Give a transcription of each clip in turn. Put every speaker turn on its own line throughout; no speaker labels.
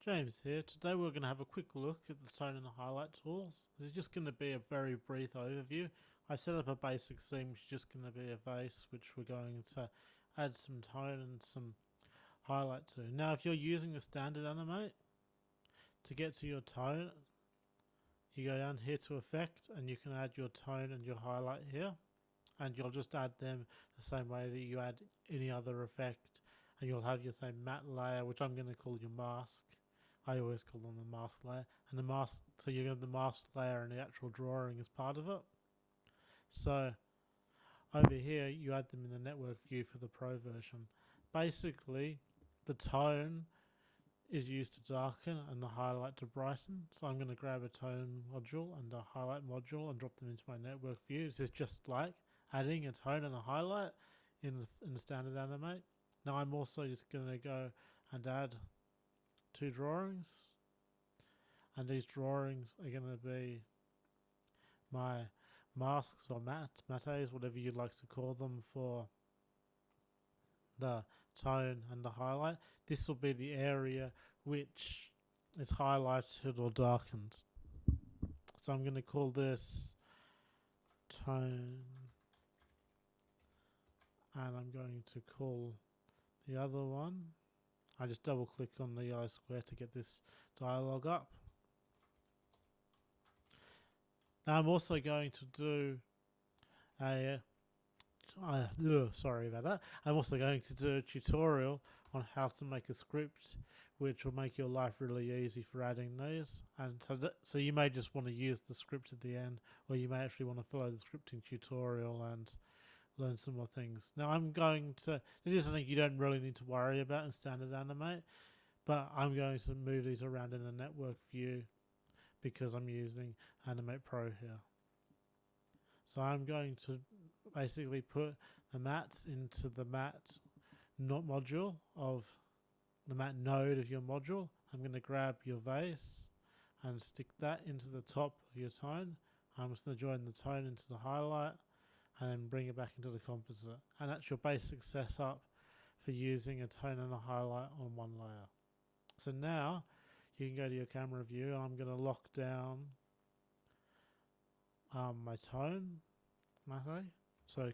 James here. Today we're going to have a quick look at the tone and the highlight tools. This is just going to be a very brief overview. I set up a basic scene which is just going to be a vase which we're going to add some tone and some highlight to. Now if you're using the standard Animate, to get to your tone you go down here to effect and you can add your tone and your highlight here, and you'll just add them the same way that you add any other effect, and you'll have your same matte layer, which I'm going to call your mask. I always call them the mask layer, and the mask, so you have the mask layer and the actual drawing as part of it. So over here you add them in the network view for the pro version. Basically the tone is used to darken and the highlight to brighten, so I'm going to grab a tone module and a highlight module and drop them into my network view. This is just like adding a tone and a highlight in the standard Animate. Now I'm also just going to go and add two drawings, and these drawings are going to be my masks or mattes, whatever you'd like to call them, for the tone and the highlight. This will be the area which is highlighted or darkened. So I'm going to call this tone, and I'm going to call the other one, I just double click on the yellow square to get this dialog up. Now I'm also going to do a sorry about that. I'm also going to do a tutorial on how to make a script which will make your life really easy for adding these, and so you may just want to use the script at the end, or you may actually want to follow the scripting tutorial and learn some more things. Now I'm going to, this is something you don't really need to worry about in standard Animate, but I'm going to move these around in the network view because I'm using Animate Pro here. So I'm going to basically put the mattes into the matte module of the matte node of your module. I'm going to grab your vase and stick that into the top of your tone. I'm just going to join the tone into the highlight and then bring it back into the composite. And that's your basic setup for using a tone and a highlight on one layer. So now you can go to your camera view, and I'm going to lock down my tone matte. So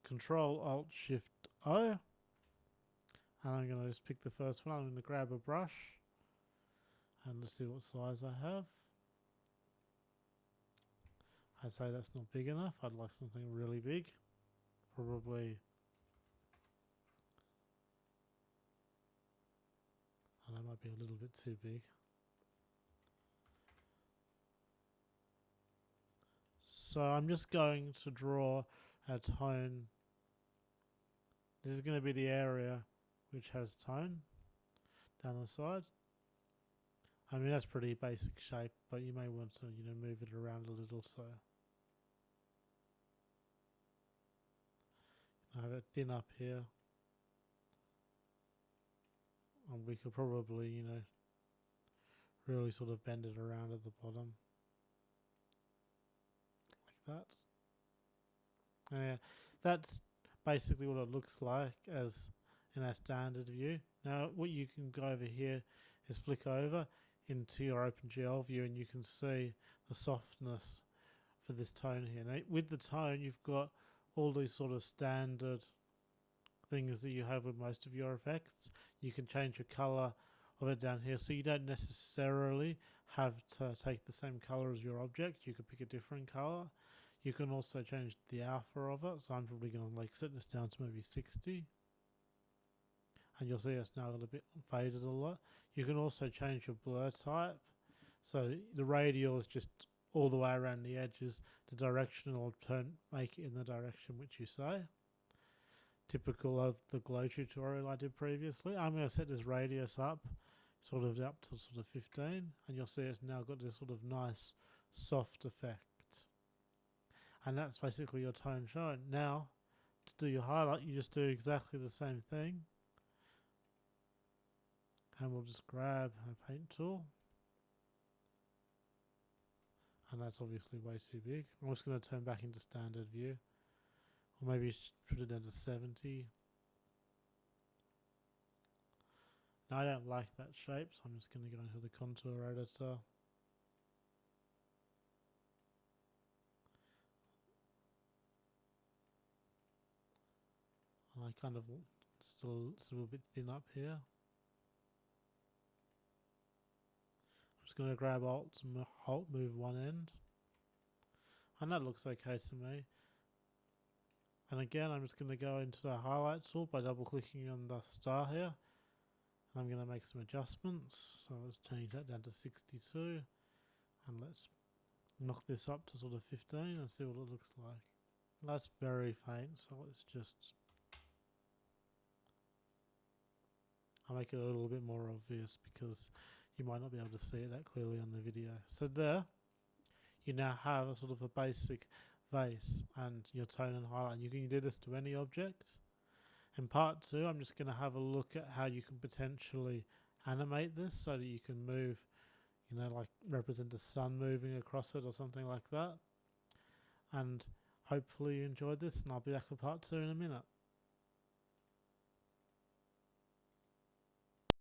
Control Alt Shift O, and I'm going to just pick the first one. I'm going to grab a brush and let's see what size I have. I'd say that's not big enough. I'd like something really big, probably, and that might be a little bit too big. So I'm just going to draw a tone. This is going to be the area which has tone down the side. I mean, that's pretty basic shape, but you may want to, move it around a little. So I have it thin up here, and we could probably, really sort of bend it around at the bottom like that. And yeah, that's basically what it looks like as in our standard view. Now what you can go over here is flick over into your OpenGL view, and you can see the softness for this tone here. Now with the tone you've got all these sort of standard things that you have with most of your effects. You can change your color of it down here, so you don't necessarily have to take the same color as your object. You could pick a different color. You can also change the alpha of it, so I'm probably going to set this down to maybe 60, and you'll see it's now a little bit faded a lot. You can also change your blur type, so the radial is just all the way around the edges. The directional make it in the direction which you say, typical of the glow tutorial I did previously. I'm going to set this radius up to sort of 15, and you'll see it's now got this sort of nice soft effect. And that's basically your tone shown. Now, to do your highlight, you just do exactly the same thing. And we'll just grab a paint tool. And that's obviously way too big. I'm just going to turn back into standard view. Or maybe put it down to 70. Now I don't like that shape, so I'm just going to go into the contour editor. And I kind of still it's a little bit thin up here. I'm just going to grab Alt and move one end. And that looks okay to me. And again, I'm just going to go into the highlight tool by double clicking on the star here. And I'm going to make some adjustments. So let's change that down to 62. And let's knock this up to sort of 15 and see what it looks like. That's very faint, so let's just... I'll make it a little bit more obvious because you might not be able to see it that clearly on the video. So there, you now have a sort of a basic vase and your tone and highlight. You can do this to any object. In part 2, I'm just going to have a look at how you can potentially animate this so that you can move, you know, like represent the sun moving across it or something like that. And hopefully you enjoyed this, and I'll be back with part 2 in a minute.